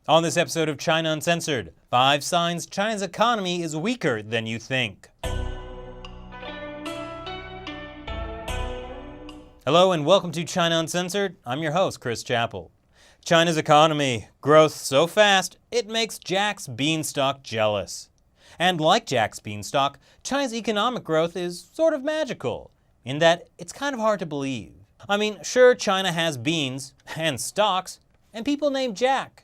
On this episode of China Uncensored, 5 signs China's economy is weaker than you think. Hello and welcome to China Uncensored. I'm your host, Chris Chappell. China's economy, growth so fast, it makes Jack's Beanstalk jealous. And like Jack's Beanstalk, China's economic growth is sort of magical, in that it's kind of hard to believe. I mean, sure, China has beans and stocks, and people named Jack.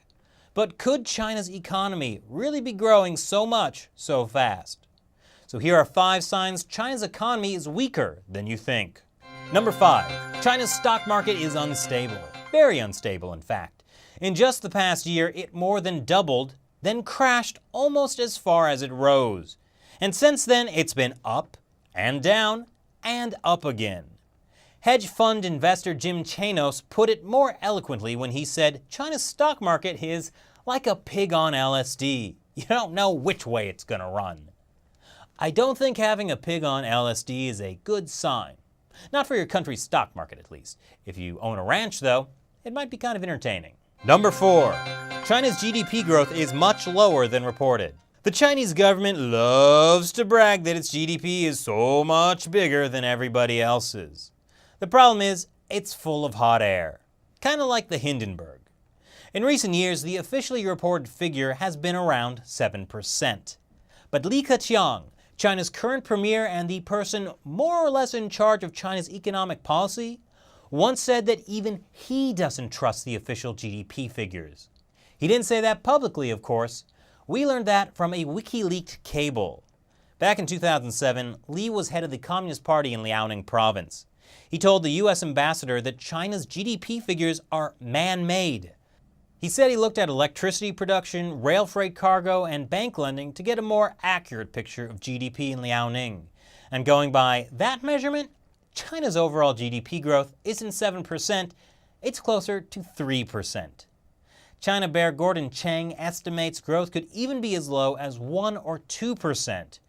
But could China's economy really be growing so much so fast? So here are 5 signs China's economy is weaker than you think. Number 5. China's stock market is unstable. Very unstable, in fact. In just the past year, it more than doubled, then crashed almost as far as it rose. And since then, it's been up and down and up again. Hedge fund investor Jim Chanos put it more eloquently when he said China's stock market is like a pig on LSD. You don't know which way it's gonna run. I don't think having a pig on LSD is a good sign. Not for your country's stock market, at least. If you own a ranch, though, it might be kind of entertaining. Number 4. China's GDP growth is much lower than reported. The Chinese government loves to brag that its GDP is so much bigger than everybody else's. The problem is, it's full of hot air. Kind of like the Hindenburg. In recent years, the officially reported figure has been around 7%. But Li Keqiang, China's current premier and the person more or less in charge of China's economic policy, once said that even he doesn't trust the official GDP figures. He didn't say that publicly, of course. We learned that from a WikiLeaked cable. Back in 2007, Li was head of the Communist Party in Liaoning province. He told the US ambassador that China's GDP figures are man-made. He said he looked at electricity production, rail freight cargo, and bank lending to get a more accurate picture of GDP in Liaoning. And going by that measurement, China's overall GDP growth isn't 7%, it's closer to 3%. China Bear Gordon Chang estimates growth could even be as low as 1 or 2%.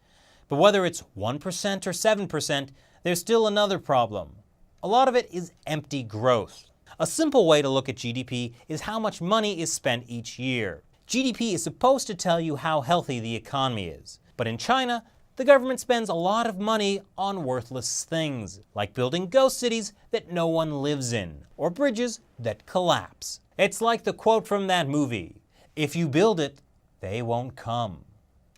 But whether it's 1% or 7%, there's still another problem. A lot of it is empty growth. A simple way to look at GDP is how much money is spent each year. GDP is supposed to tell you how healthy the economy is. But in China, the government spends a lot of money on worthless things, like building ghost cities that no one lives in, or bridges that collapse. It's like the quote from that movie, "If you build it, they won't come."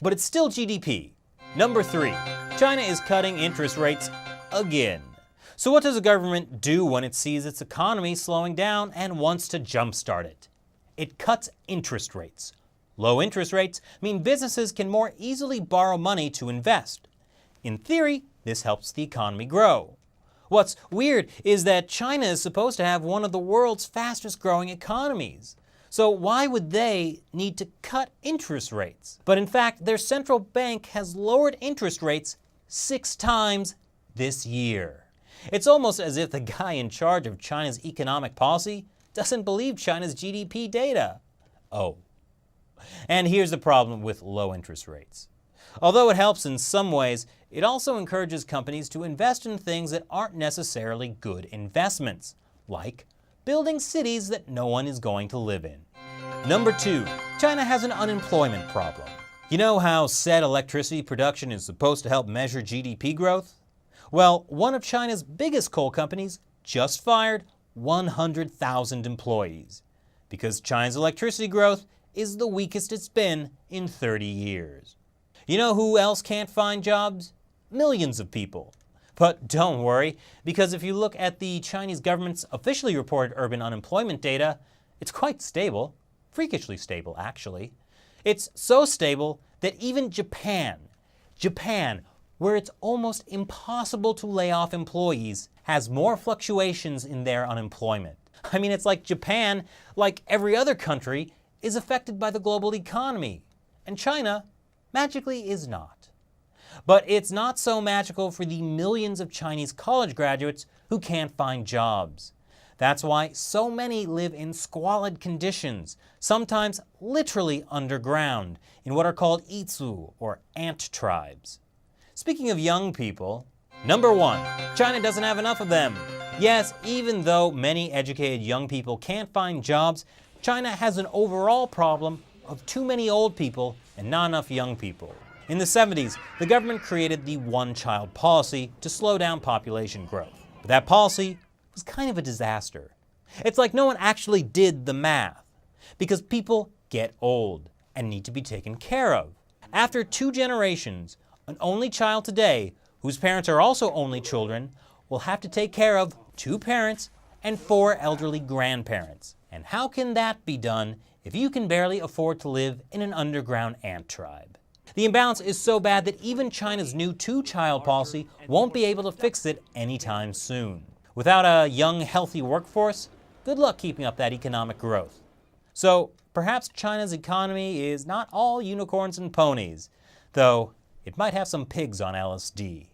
But it's still GDP. Number 3. China is cutting interest rates again. So what does the government do when it sees its economy slowing down and wants to jumpstart it? It cuts interest rates. Low interest rates mean businesses can more easily borrow money to invest. In theory, this helps the economy grow. What's weird is that China is supposed to have one of the world's fastest growing economies. So why would they need to cut interest rates? But in fact, their central bank has lowered interest rates 6 times this year. It's almost as if the guy in charge of China's economic policy doesn't believe China's GDP data. Oh. And here's the problem with low interest rates. Although it helps in some ways, it also encourages companies to invest in things that aren't necessarily good investments, like building cities that no one is going to live in. Number 2, China has an unemployment problem. You know how said electricity production is supposed to help measure GDP growth? Well, one of China's biggest coal companies just fired 100,000 employees because China's electricity growth is the weakest it's been in 30 years. You know who else can't find jobs? Millions of people. But don't worry, because if you look at the Chinese government's officially reported urban unemployment data, it's quite stable. Freakishly stable, actually. It's so stable that even Japan, where it's almost impossible to lay off employees, has more fluctuations in their unemployment. I mean, it's like Japan, like every other country, is affected by the global economy, and China magically is not. But it's not so magical for the millions of Chinese college graduates who can't find jobs. That's why so many live in squalid conditions, sometimes literally underground, in what are called itsu, or ant tribes. Speaking of young people, number 1, China doesn't have enough of them. Yes, even though many educated young people can't find jobs, China has an overall problem of too many old people and not enough young people. In the 70s, the government created the one-child policy to slow down population growth. But that policy was kind of a disaster. It's like no one actually did the math, because people get old and need to be taken care of. After 2 generations, an only child today, whose parents are also only children, will have to take care of 2 parents and 4 elderly grandparents. And how can that be done if you can barely afford to live in an underground ant tribe? The imbalance is so bad that even China's new 2-child policy won't be able to fix it anytime soon. Without a young, healthy workforce, good luck keeping up that economic growth. So perhaps China's economy is not all unicorns and ponies, though it might have some pigs on LSD.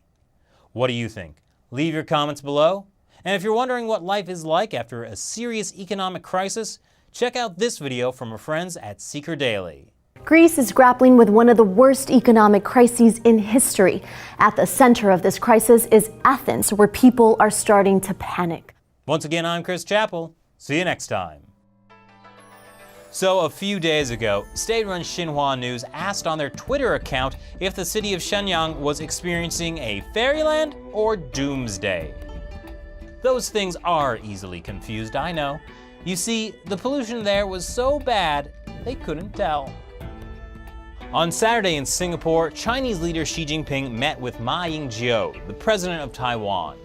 What do you think? Leave your comments below. And if you're wondering what life is like after a serious economic crisis, check out this video from our friends at Seeker Daily. Greece is grappling with one of the worst economic crises in history. At the center of this crisis is Athens, where people are starting to panic. Once again, I'm Chris Chappell. See you next time. So a few days ago, state-run Xinhua News asked on their Twitter account if the city of Shenyang was experiencing a fairyland or doomsday. Those things are easily confused, I know. You see, the pollution there was so bad, they couldn't tell. On Saturday in Singapore, Chinese leader Xi Jinping met with Ma Ying-jeou, the president of Taiwan.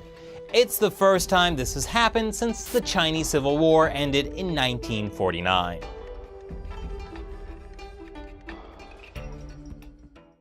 It's the first time this has happened since the Chinese Civil War ended in 1949.